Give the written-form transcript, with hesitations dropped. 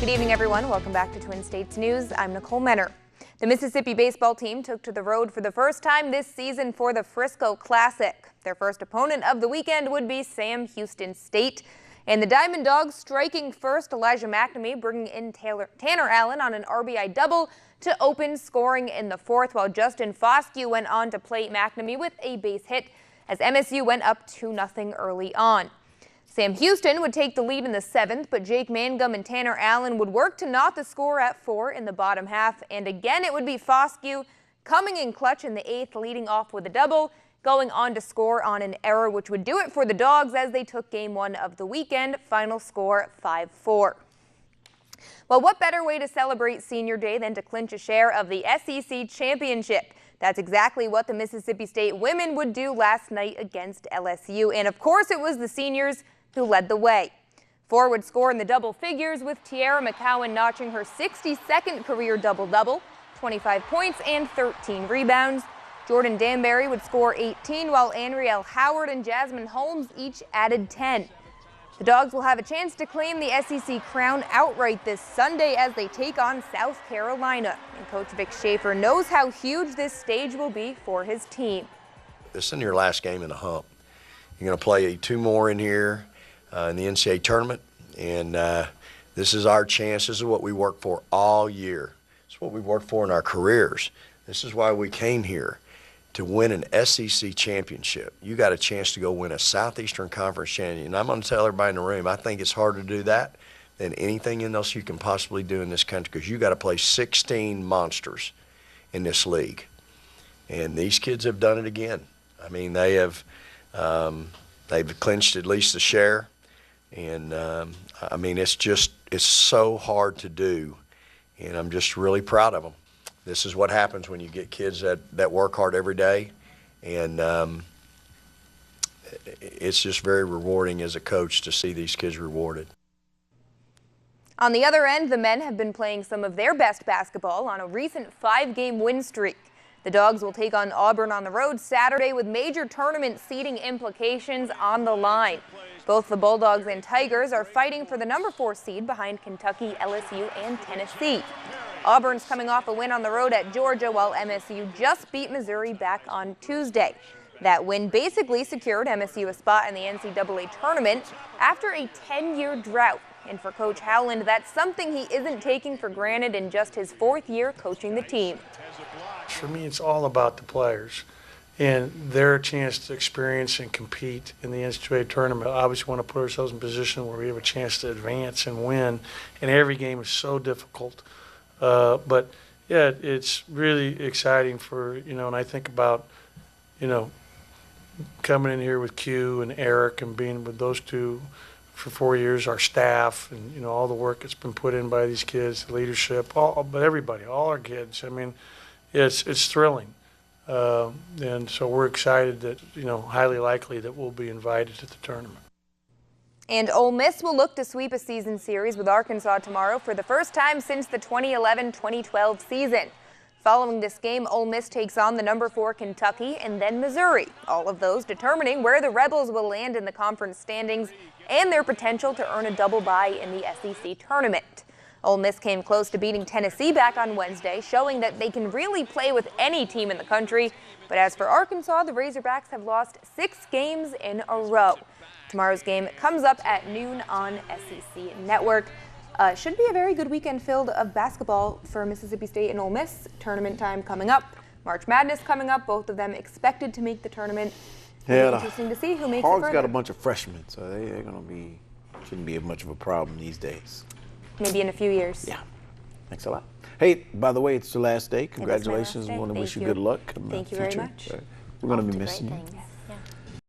Good evening, everyone. Welcome back to Twin States News. I'm Nicole Menner. The Mississippi baseball team took to the road for the first time this season for the Frisco Classic. Their first opponent of the weekend would be Sam Houston State. And the Diamond Dogs striking first, Elijah McNamee bringing in Tanner Allen on an RBI double to open scoring in the fourth, while Justin Foscue went on to plate McNamee with a base hit as MSU went up 2-0 early on. Sam Houston would take the lead in the seventh, but Jake Mangum and Tanner Allen would work to knot the score at 4 in the bottom half. And again, it would be Foscue coming in clutch in the eighth, leading off with a double, going on to score on an error, which would do it for the Dogs as they took game one of the weekend. Final score 5-4. Well, what better way to celebrate Senior Day than to clinch a share of the SEC championship? That's exactly what the Mississippi State women would do last night against LSU. And of course, it was the seniors who led the way. Four would score in the double figures, with Tiara McCowan notching her 62nd career double-double, 25 points and 13 rebounds. Jordan Danbury would score 18, while Andrielle Howard and Jasmine Holmes each added 10. The Dogs will have a chance to claim the SEC crown outright this Sunday as they take on South Carolina. And Coach Vic Schaefer knows how huge this stage will be for his team. This is your last game in the hump. You're going to play 2 more in here in the NCAA tournament, and this is our chance. This is what we work for all year. It's what we worked for in our careers. This is why we came here, to win an SEC championship. You got a chance to go win a Southeastern Conference championship. And I'm going to tell everybody in the room, I think it's harder to do that than anything else you can possibly do in this country, because you got to play 16 monsters in this league. And these kids have done it again. I mean, they have they've clinched at least a share. And I mean, it's so hard to do. And I'm just really proud of them. This is what happens when you get kids that work hard every day, and it's just very rewarding as a coach to see these kids rewarded. On the other end, the men have been playing some of their best basketball on a recent 5-game win streak. The Dogs will take on Auburn on the road Saturday with major tournament seeding implications on the line. Both the Bulldogs and Tigers are fighting for the number 4 seed behind Kentucky, LSU, and Tennessee. Auburn's coming off a win on the road at Georgia, while MSU just beat Missouri back on Tuesday. That win basically secured MSU a spot in the NCAA tournament after a 10-year drought. And for Coach Howland, that's something he isn't taking for granted in just his 4th year coaching the team. For me, it's all about the players and their chance to experience and compete in the NCAA tournament. Obviously, we want to put ourselves in a position where we have a chance to advance and win, and every game is so difficult. But yeah, it's really exciting for, and I think about, coming in here with Q and Eric and being with those two for 4 years, our staff, and, all the work that's been put in by these kids, the leadership, but everybody, all our kids. I mean, it's thrilling. And so we're excited that, highly likely that we'll be invited to the tournament. And Ole Miss will look to sweep a season series with Arkansas tomorrow for the first time since the 2011-2012 season. Following this game, Ole Miss takes on the number 4 Kentucky and then Missouri, all of those determining where the Rebels will land in the conference standings and their potential to earn a double bye in the SEC tournament. Ole Miss came close to beating Tennessee back on Wednesday, showing that they can really play with any team in the country. But as for Arkansas, the Razorbacks have lost 6 games in a row. Tomorrow's game comes up at noon on SEC Network. Should be a very good weekend filled of basketball for Mississippi State and Ole Miss. Tournament time coming up. March Madness coming up. Both of them expected to make the tournament. Yeah, interesting to see who makes Hogs it further. got a bunch of freshmen, so they're going to be, shouldn't be much of a problem these days. Maybe in a few years. Yeah. Thanks a lot. Hey, by the way, it's the last day. Congratulations. It is my last day. We want to wish you Thank good luck. Thank you very much. We're going to be missing you.